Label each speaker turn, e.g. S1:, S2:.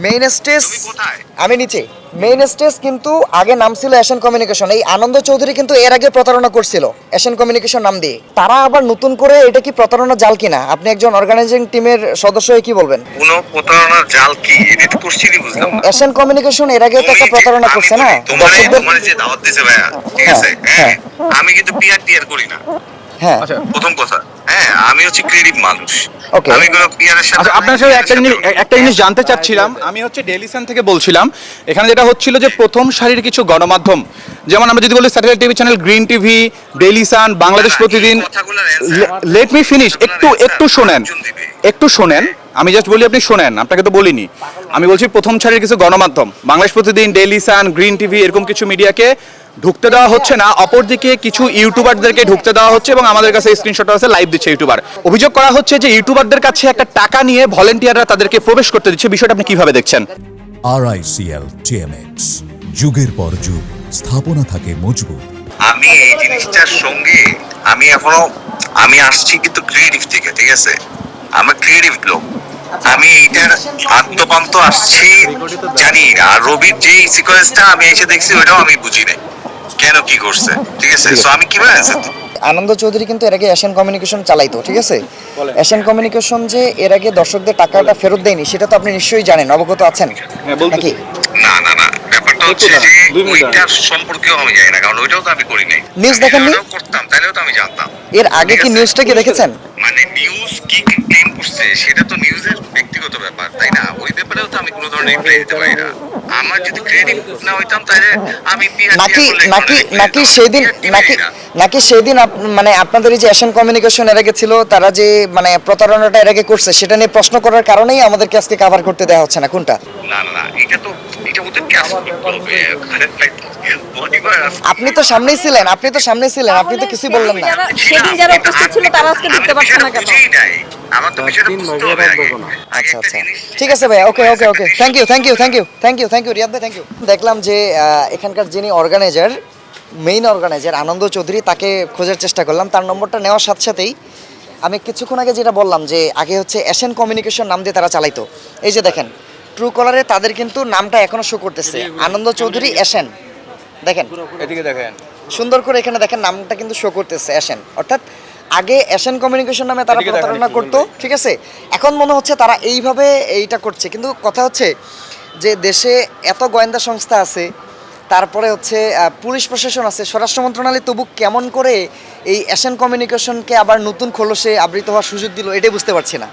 S1: Main stage
S2: তুমি কোথায়?
S1: আমি নিচে। মেইন স্টেজ কিন্তু আগে নাম ছিল এশিয়ান কমিউনিকেশন। এই আনন্দ চৌধুরী কিন্তু এর আগে প্রতারণা করছিল এশিয়ান কমিউনিকেশন নাম দিয়ে। তারা আবার নতুন করে এটা কি প্রতারণা জাল কিনা, আপনি একজন অর্গানাইজিং টিমের সদস্য হয়ে কি বলবেন?
S2: কোনো প্রতারণার জাল কি? এটা তো কোশ্চেনই বুঝলাম না।
S1: এশিয়ান কমিউনিকেশন এর আগে তো একটা প্রতারণা
S2: আমি
S1: করছে না
S2: বলি,
S1: দর্শকদের।
S2: তোমার যে দাওয়াত দিছে ভাইয়া, ঠিক
S1: হ্যাঁ,
S2: আছে?
S1: হ্যাঁ।
S2: আমি কিন্তু পিআর টিআর করি না।
S1: হ্যাঁ,
S3: আচ্ছা
S2: প্রথম কথা, আমি হচ্ছে ক্রিয়েটিভ মানুষ।
S1: ওকে।
S2: আমি কোনো পিআর এর সাথে
S3: আচ্ছা আপনার সাথে একটা জিনিস জানতে চাচ্ছিলাম। আমি হচ্ছে ডেইলি সান থেকে বলছিলাম। এখানে যেটা হচ্ছিল যে প্রথম সারির কিছু গণমাধ্যম, যেমন আমরা যদি বলি satellite TV channel Green TV, Daily Sun, Bangladesh Pratidin. Let me finish, একটু শোনেন, একটু শোনেন। আমি জাস্ট বলি আপনি শোনেন, আপনাকে তো বলিনি। আমি বলছি প্রথম সারির কিছু গণমাধ্যম, বাংলাদেশ প্রতিদিন, ডেইলি সান, গ্রিন টিভি, এরকম কিছু মিডিয়াকে ঢুকতে দেওয়া হচ্ছে না। অপরদিকে কিছু ইউটিউবারদেরকে ঢুকতে দেওয়া হচ্ছে এবং আমাদের কাছে স্ক্রিনশট আছে, লাইভ দিচ্ছে ইউটিউবার। অভিযোগ করা হচ্ছে যে ইউটিউবারদের কাছে একটা টাকা নিয়ে ভলেন্টিয়াররা তাদেরকে প্রবেশ করতে দিচ্ছে। বিষয়টা আপনি কিভাবে দেখছেন?
S4: RICL TMX, যুগের পর যুগ স্থাপনা থাকে মজবুত।
S2: আমি এই জিনিসটার সঙ্গে আমি আসছি কিন্তু ক্রিয়েটিভ থেকে, ঠিক আছে? আমার ক্রিয়েটিভ লোক। আমি এইটার আত্মপান্ত আসছি জানি না। আর রবির যে সিকোয়েন্সটা আমি এসে দেখছি ওইটাও আমি বুঝি নাই কেন কি করছে, ঠিক আছে? সো আমি কিভাবে অ্যান্সার দিব?
S1: আনন্দ চৌধুরী কিন্তু এর আগে এশিয়ান কমিউনিকেশন চালাইতো, ঠিক আছে? এশিয়ান কমিউনিকেশন যে এর আগে দর্শকদের টাকাটা ফেরত দেয়নি সেটা তো আপনি নিশ্চয়ই জানেন, অবগত আছেন নাকি?
S2: না না না, ব্যাপারটা হচ্ছে যে ওইটার সম্পর্কেও আমি জানি না, কারণ ওইটাও তো আমি করি নাই।
S1: নিউজ দেখেননি?
S2: ওইটাও করতাম তাহলেও তো আমি জানতাম।
S1: এর আগে কি নিউজটা কি দেখেছেন?
S2: মানে নিউজ কি ক্লেম করছে সেটা তো নিউজের ব্যক্তিগত ব্যাপার, তাই না? ওই ব্যাপারেও তো আমি কোনো ধরনের রিপ্লাই দিতে পারি না। আমার যদি ক্রেডিট না হইতাম তাহলে আমি
S1: নাকি নাকি নাকি সেদিন নাকি সেদিন মানে আপনাদের এই যে এশিয়ান কমিউনিকেশন এর আগে ছিল, তারা যে মানে প্রতারণাটা এর আগে করছে সেটা নিয়ে প্রশ্ন করার কারণেই আমাদেরকে আজকে কভার করতে দেওয়া হচ্ছে না, কোনটা?
S2: না না না, এটা ওদেরকে আসলে করতে হবে।
S1: আপনি তো সামনেই ছিলেন, আপনি তো কিছুই বললেন না।
S5: সেদিন যারা উপস্থিত ছিল তারা আজকে ঢুকতে পারছে না কেন?
S2: আমার তো বিষয়টা বুঝতে হবে আগে।
S1: আচ্ছা আচ্ছা, ঠিক আছে ভাই, okay okay okay, thank you thank you thank you thank you thank you Riyad ভাই, থ্যাংক ইউ। দেখলাম যে এখানকার যিনি organiser, main organiser Anand Chowdhury, তাকে খোঁজার চেষ্টা করলাম। তার নম্বরটা নেওয়ার সাথে সাথেই আমি কিছুক্ষণ আগে যেটা বললাম যে আগে হচ্ছে এশিয়ান কমিউনিকেশন নাম দিয়ে তারা চালাইতো। এই যে দেখেন ট্রু কলারে তাদের কিন্তু নামটা এখনো শো করতেছে, আনন্দ চৌধুরী এশিয়ান। দেখেন
S3: এদিকে দেখেন,
S1: সুন্দর করে এখানে দেখেন নামটা কিন্তু শো করতেছে এশিয়ান, অর্থাৎ আগে এশিয়ান কমিউনিকেশন নামে তারা প্রতারণা করতো, ঠিক আছে? এখন মনে হচ্ছে তারা এইভাবে এইটা করছে। কিন্তু কথা হচ্ছে যে দেশে এত গোয়েন্দা সংস্থা আছে, তারপরে হচ্ছে পুলিশ প্রশাসন আছে, স্বরাষ্ট্র মন্ত্রণালয়, তবু কেমন করে এই এশিয়ান কমিউনিকেশনকে আবার নতুন খোলসে আবৃত হওয়ার সুযোগ দিল এটাই বুঝতে পারছি না।